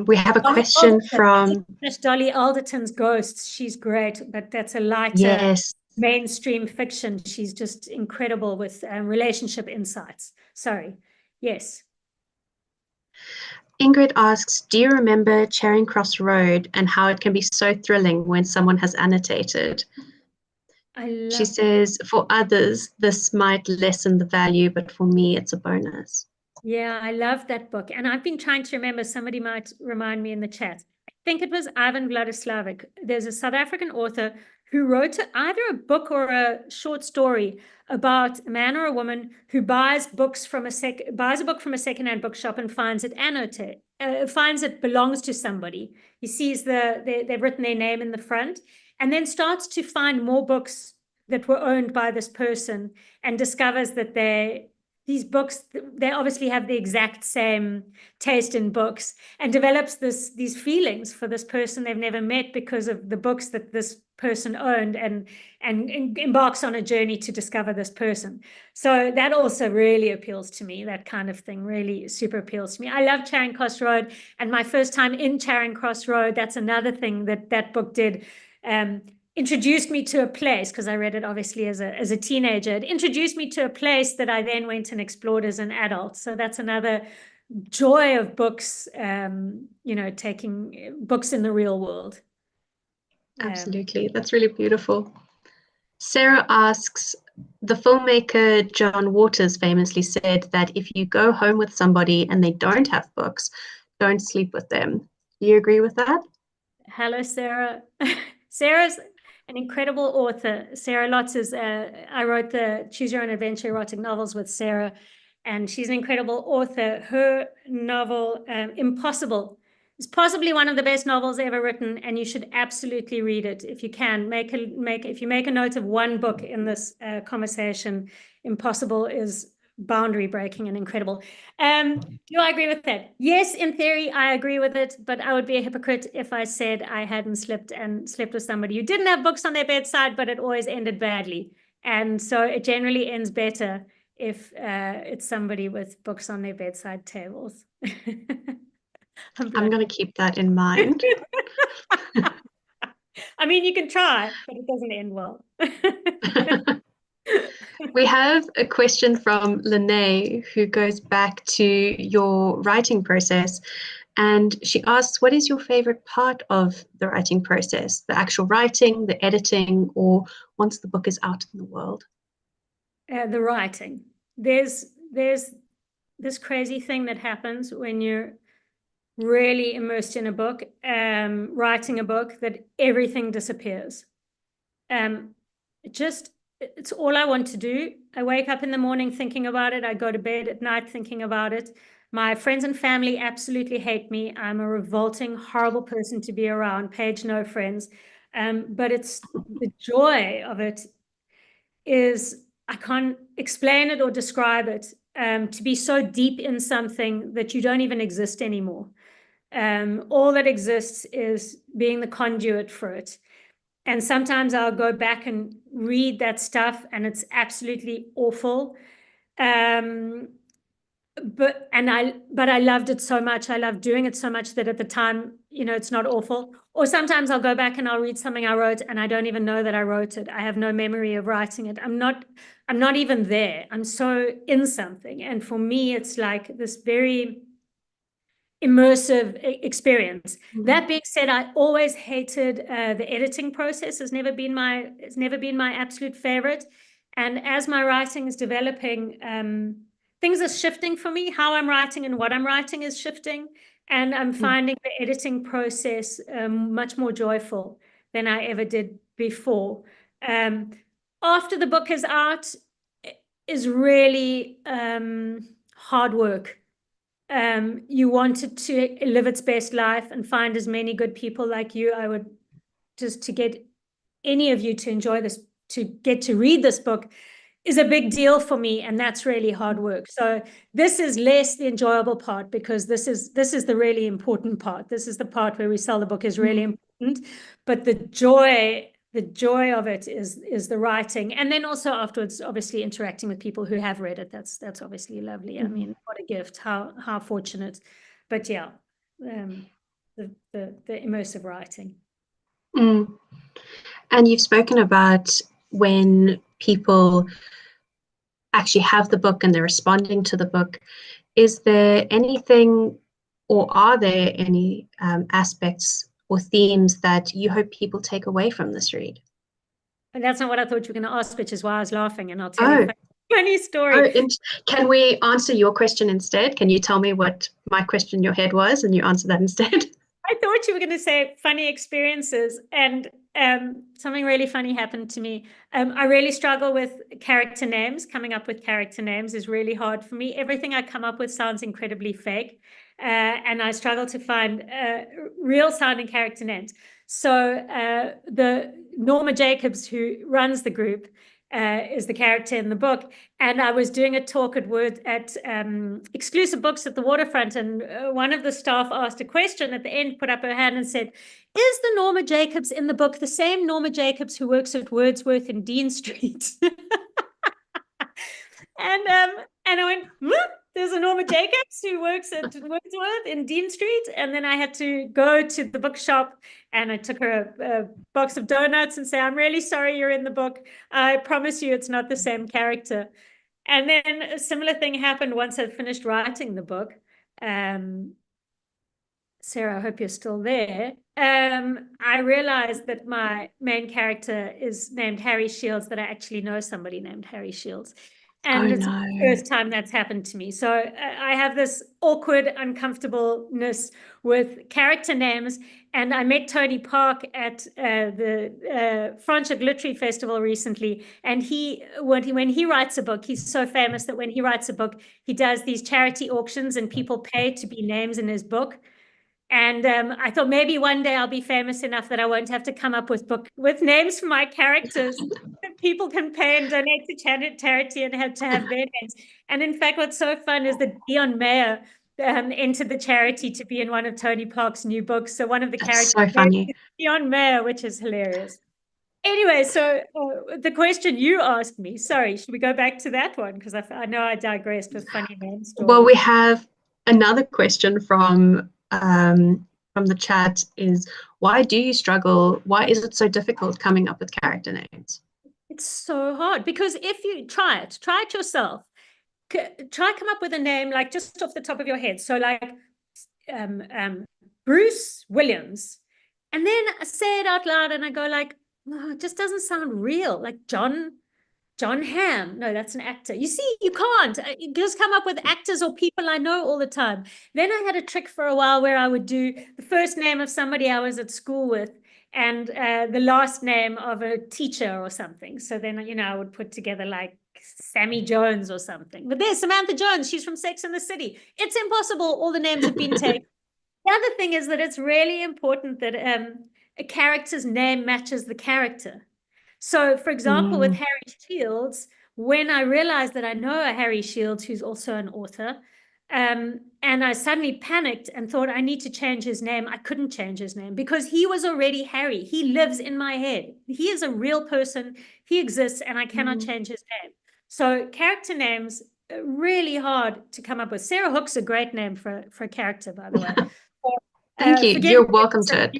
We have a question from Dolly Alderton's Ghosts. She's great, but that's a lighter mainstream fiction. She's just incredible with relationship insights. Sorry. Yes. Ingrid asks, do you remember Charing Cross Road and how it can be so thrilling when someone has annotated? She says, for others, this might lessen the value, but for me, it's a bonus. Yeah, I love that book. And I've been trying to remember, somebody might remind me in the chat. I think it was Ivan Vladislavic. There's a South African author who wrote either a book or a short story about a man or a woman who buys a book from a secondhand bookshop and finds it belongs to somebody. He sees they've written their name in the front, and then starts to find more books that were owned by this person, and discovers that these books, they obviously have the exact same taste in books, and develops these feelings for this person they've never met because of the books that this person owned, and embarks on a journey to discover this person. So that also really appeals to me. That kind of thing really super appeals to me. I love Charing Cross Road, and my first time in Charing Cross Road, that's another thing that book did. Introduced me to a place, because I read it obviously as a teenager. It introduced me to a place that I then went and explored as an adult. So that's another joy of books, taking books in the real world. Absolutely. That's really beautiful. Sarah asks, the filmmaker John Waters famously said that if you go home with somebody and they don't have books, don't sleep with them. Do you agree with that? Hello, Sarah. Sarah's an incredible author. Sarah Lotz is, I wrote the Choose Your Own Adventure erotic novels with Sarah, and she's an incredible author. Her novel, Impossible, is possibly one of the best novels ever written, and you should absolutely read it if you can. If you make a note of one book in this conversation, Impossible is boundary breaking and incredible. Do I agree with that? Yes, in theory, I agree with it, but I would be a hypocrite if I said I hadn't slept with somebody who didn't have books on their bedside, but it always ended badly. And so it generally ends better if it's somebody with books on their bedside tables. I'm going to keep that in mind. I mean, you can try, but it doesn't end well. We have a question from Lene, who goes back to your writing process. And she asks, what is your favorite part of the writing process? The actual writing, the editing, or once the book is out in the world? The writing. There's this crazy thing that happens when you're really immersed in a book, writing a book, that everything disappears. It's all I want to do. I wake up in the morning thinking about it. I go to bed at night thinking about it. My friends and family absolutely hate me. I'm a revolting, horrible person to be around. Paige, no friends. But it's the joy of it is, I can't explain it or describe it, to be so deep in something that you don't even exist anymore. All that exists is being the conduit for it. And sometimes I'll go back and read that stuff and it's absolutely awful. But I loved it so much. I loved doing it so much that at the time, it's not awful. Or sometimes I'll go back and I'll read something I wrote and I don't even know that I wrote it. I have no memory of writing it. I'm not even there. I'm so in something. And for me, it's like this very immersive experience. That being said, I always hated the editing process. It's never been my absolute favorite. And as my writing is developing, things are shifting for me. How I'm writing and what I'm writing is shifting. And I'm finding the editing process much more joyful than I ever did before. After the book is out, is really hard work. You want it to live its best life and find as many good people like you. I would just, to get any of you to enjoy this, to get to read this book, is a big deal for me, and that's really hard work. So this is less the enjoyable part, because this is the really important part. This is the part where we sell the book is really important, but the joy of it is the writing, and then also afterwards, obviously interacting with people who have read it. That's obviously lovely. I mean, what a gift! How fortunate! But yeah, the immersive writing. And you've spoken about when people actually have the book and they're responding to the book. Is there anything, or are there any aspects or themes that you hope people take away from this read? And that's not what I thought you were going to ask, which is why I was laughing, and I'll tell you a funny story. Can we answer your question instead? Can you tell me what my question in your head was and you answer that instead? I thought you were going to say funny experiences, and something really funny happened to me. I really struggle with character names. Coming up with character names is really hard for me. Everything I come up with sounds incredibly fake, and I struggle to find real sounding character names. So the Norma Jacobs, who runs the group, is the character in the book. And I was doing a talk at Exclusive Books at the Waterfront, and one of the staff asked a question at the end, put up her hand and said, "Is the Norma Jacobs in the book the same Norma Jacobs who works at Wordsworth in Dean Street?" And I went, there's a Norma Jacobs who works at Wordsworth in Dean Street. And then I had to go to the bookshop and I took her a box of donuts and say, "I'm really sorry you're in the book. I promise you it's not the same character." And then a similar thing happened once I'd finished writing the book. Sarah, I hope you're still there. I realized that my main character is named Harry Shields, that I actually know somebody named Harry Shields. And it's the first time that's happened to me. So I have this awkward uncomfortableness with character names. And I met Tony Park at the Franschhoek Literary Festival recently. And when he writes a book, he's so famous that when he writes a book, he does these charity auctions and people pay to be names in his book. And I thought maybe one day I'll be famous enough that I won't have to come up with names for my characters. People can pay and donate to charity and have to have their names. And in fact, what's so fun is that Dion Mayer entered the charity to be in one of Tony Park's new books. So one of the characters so funny. is Dion Mayer, which is hilarious. Anyway, so the question you asked me, sorry, should we go back to that one? Because I know I digressed with funny name stories. Well, we have another question from the chat is, why do you struggle? Why is it so difficult coming up with character names? It's so hard, because if you try it yourself, try come up with a name like just off the top of your head. So like Bruce Williams, and then I say it out loud and I go like, oh, it just doesn't sound real. Like John Hamm. No, that's an actor. You see, you can't. You just come up with actors or people I know all the time. Then I had a trick for a while where I would do the first name of somebody I was at school with and the last name of a teacher or something. So then, I would put together like Sammy Jones or something. But there's Samantha Jones. She's from Sex and the City. It's impossible. All the names have been taken. The other thing is that it's really important that a character's name matches the character. So, for example, with Harry Shields, when I realized that I know a Harry Shields who's also an author, and I suddenly panicked and thought I need to change his name. I couldn't change his name because he was already Harry. He lives in my head. He is a real person. He exists, and I cannot change his name. So character names are really hard to come up with. Sarah Hook's a great name for a character, by the way. Thank you. You're welcome to it.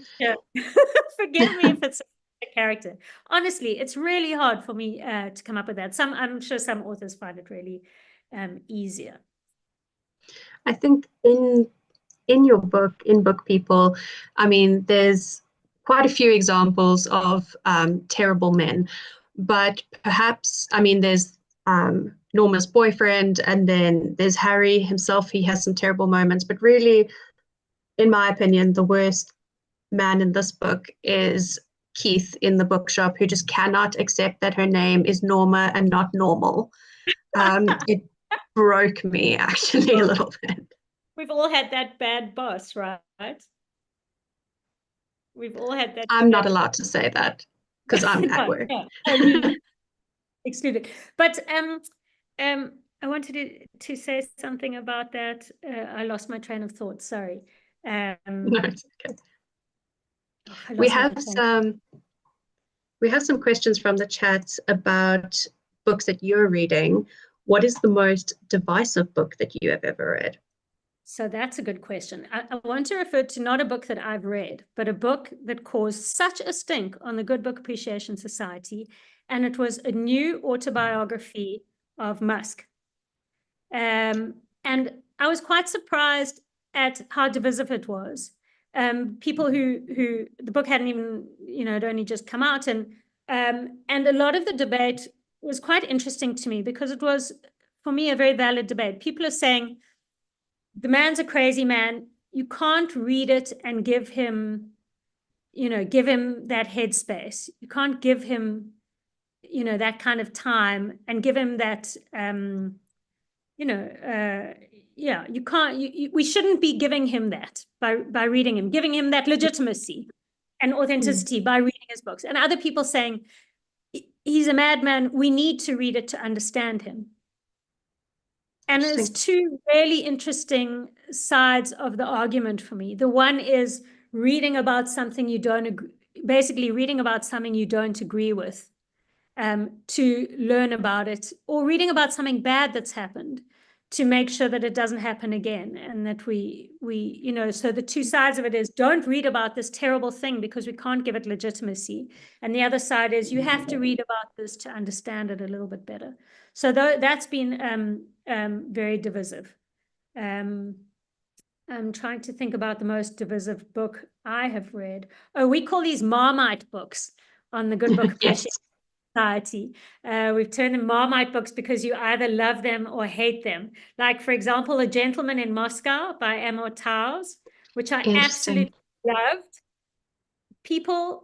Forgive me if it's a character. Honestly, it's really hard for me to come up with that. I'm sure some authors find it really easier. I think in your book, in Book People, I mean, there's quite a few examples of terrible men, but perhaps, I mean, there's Norma's boyfriend, and then there's Harry himself. He has some terrible moments, but really, in my opinion, the worst man in this book is Keith in the bookshop, who just cannot accept that her name is Norma and not normal. It broke me actually a little bit. We've all had that bad boss, right? We've all had that. I'm not allowed to say that because I'm at work. Excluded. But I wanted to say something about that. I lost my train of thought. Sorry. No, it's okay. We have some questions from the chat about books that you're reading. What is the most divisive book that you have ever read? So that's a good question. I want to refer to not a book that I've read, but a book that caused such a stink on the Good Book Appreciation Society, and it was a new autobiography of Musk. And I was quite surprised at how divisive it was. People who the book hadn't even, it only just come out, and a lot of the debate was quite interesting to me because it was, for me, a very valid debate. People are saying, the man's a crazy man. You can't read it and give him that headspace. You can't give him, that kind of time and give him that, you can't, we shouldn't be giving him that by reading him, giving him that legitimacy and authenticity by reading his books. And other people saying, he's a madman. We need to read it to understand him. And there's two really interesting sides of the argument for me. The one is reading about something you don't agree, basically reading about something you don't agree with, to learn about it, or reading about something bad that's happened to make sure that it doesn't happen again. And that we so the two sides of it is, don't read about this terrible thing because we can't give it legitimacy. And the other side is, you have to read about this to understand it a little bit better. So that's been very divisive. I'm trying to think about the most divisive book I have read. Oh, we call these Marmite books on the Good Book Appreciation Society. We've turned them Marmite books because you either love them or hate them. Like, for example, A Gentleman in Moscow by Amor Towles, which I absolutely loved. People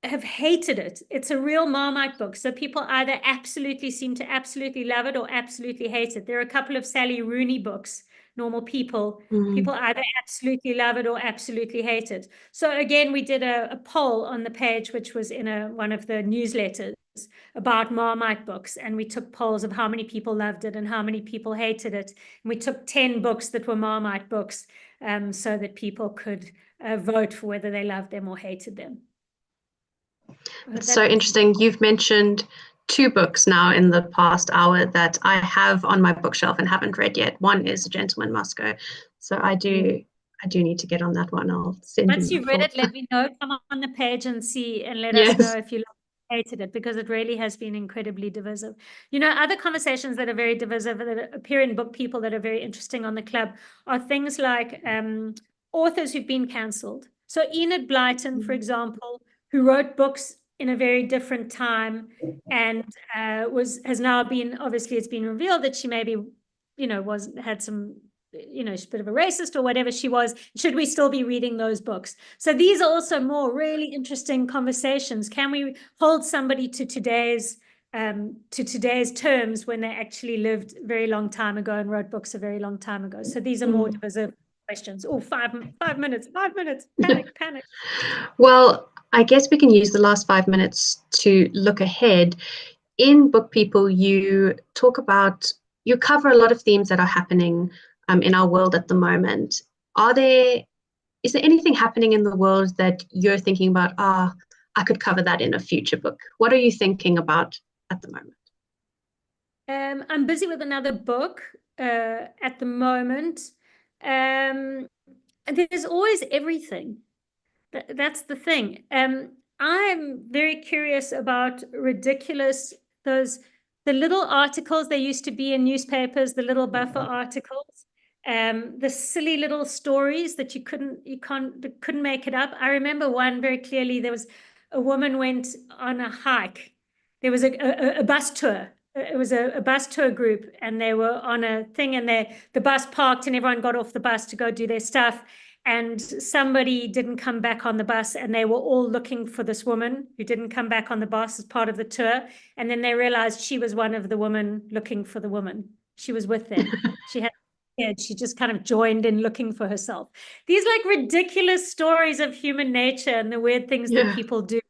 have hated it. It's a real Marmite book. So people either seem to absolutely love it or absolutely hate it. There are a couple of Sally Rooney books, Normal People. People either absolutely love it or absolutely hate it. So again, we did a poll on the page, which was in one of the newsletters about Marmite books. And we took polls of how many people loved it and how many people hated it. And we took 10 books that were Marmite books, so that people could vote for whether they loved them or hated them. It's so interesting. You've mentioned 2 books now in the past hour that I have on my bookshelf and haven't read yet. One is A Gentleman in Moscow. So I do need to get on that one. I'll send you. Once you've read it, let me know. Come on the page and see, and let us know if you hated it, because it really has been incredibly divisive. Other conversations that are very divisive that appear in Book People that are very interesting on the club are things like authors who've been cancelled. So Enid Blyton, for example, who wrote books in a very different time, and has now been, obviously it's been revealed that she maybe, had some, she's a bit of a racist or whatever she was. Should we still be reading those books? So these are also more really interesting conversations. Can we hold somebody to today's terms when they actually lived a very long time ago and wrote books a very long time ago? So these are more divisive questions. Oh, 5 minutes, 5 minutes, panic, panic. Well, I guess we can use the last 5 minutes to look ahead. In Book People, you cover a lot of themes that are happening in our world at the moment. Is there anything happening in the world that you're thinking about, I could cover that in a future book? What are you thinking about at the moment? I'm busy with another book at the moment. And there's always everything. That's the thing. I'm very curious about the little articles they used to be in newspapers, the little buffer articles, the silly little stories that you couldn't make it up. I remember one very clearly. There was a woman went on a hike. There was a bus tour. It was a bus tour group, and they were on a thing, and the bus parked, and everyone got off the bus to go do their stuff. And somebody didn't come back on the bus, and they were all looking for this woman who didn't come back on the bus as part of the tour. And then they realized she was one of the women looking for the woman. She was with them. She had kids. She just kind of joined in looking for herself. These like ridiculous stories of human nature and the weird things that people do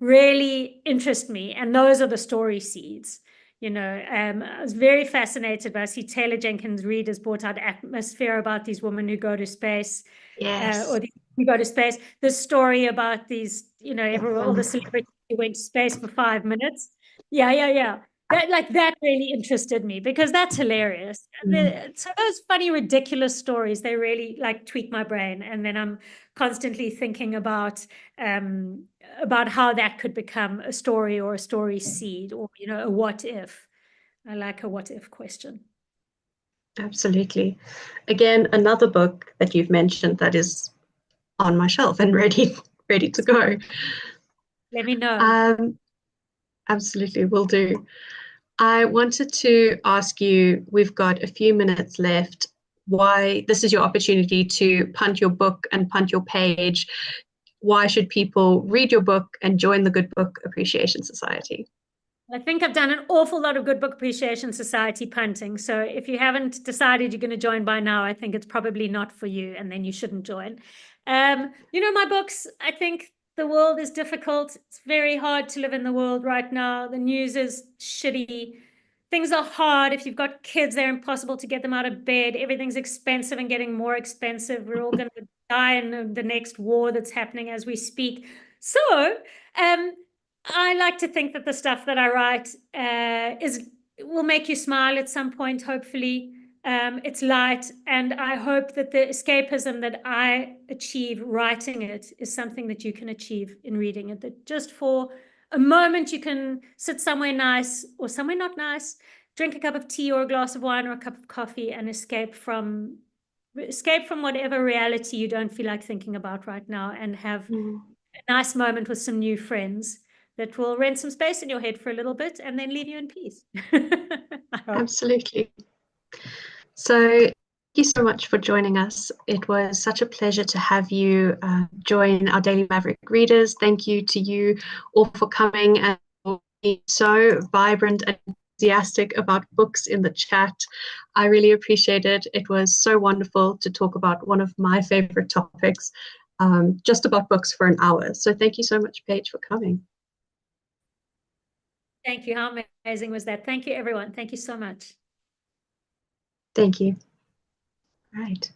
really interest me. And those are the story seeds. I was very fascinated by, I see Taylor Jenkins Reid has brought out Atmosphere about these women who go to space. Or who go to space. The story about these, all the celebrities who went to space for 5 minutes. Yeah. That really interested me because that's hilarious. So those funny, ridiculous stories, they really like tweak my brain. And then I'm constantly thinking about how that could become a story or a story seed or, a what if. I like a what if question. Absolutely. Again, another book that you've mentioned that is on my shelf and ready to go. Let me know. Absolutely, will do. I wanted to ask you, we've got a few minutes left, why this is your opportunity to punt your book and punt your page. Why should people read your book and join the Good Book Appreciation Society? I think I've done an awful lot of Good Book Appreciation Society punting. So if you haven't decided you're going to join by now, I think it's probably not for you, and then you shouldn't join. My books, I think the world is difficult. It's very hard to live in the world right now. The news is shitty. Things are hard. If you've got kids, they're impossible to get them out of bed. Everything's expensive and getting more expensive. We're all going to die in the next war that's happening as we speak. So, I like to think that the stuff that I write will make you smile at some point, hopefully. It's light, and I hope that the escapism that I achieve writing it is something that you can achieve in reading it, that just for a moment you can sit somewhere nice or somewhere not nice, drink a cup of tea or a glass of wine or a cup of coffee, and escape from whatever reality you don't feel like thinking about right now, and have a nice moment with some new friends that will rent some space in your head for a little bit and then leave you in peace. Absolutely. So thank you so much for joining us. It was such a pleasure to have you join our Daily Maverick readers. Thank you to you all for coming and being so vibrant and enthusiastic about books in the chat. I really appreciate it. It was so wonderful to talk about one of my favorite topics, just about books for an hour. So thank you so much, Paige, for coming. Thank you. How amazing was that? Thank you, everyone. Thank you so much. Thank you. Right.